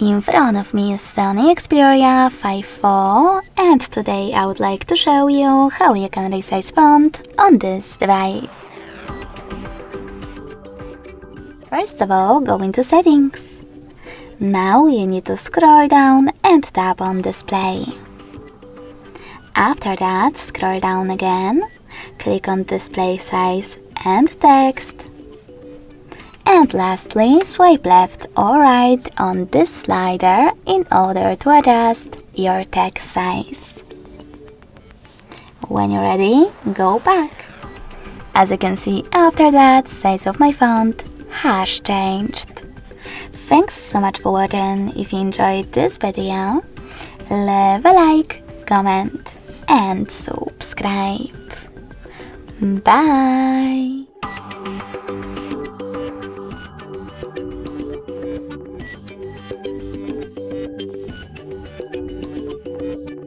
In front of me is Sony Xperia 5.4 and today I would like to show you how you can resize font on this device. First of all, go into settings. Now you need to scroll down and tap on display. After that, scroll down again, click on display size and text. And lastly, swipe left or right on this slider in order to adjust your text size. When you're ready, go back. As you can see, after that, size of my font has changed. Thanks so much for watching. If you enjoyed this video, leave a like, comment and subscribe. Bye!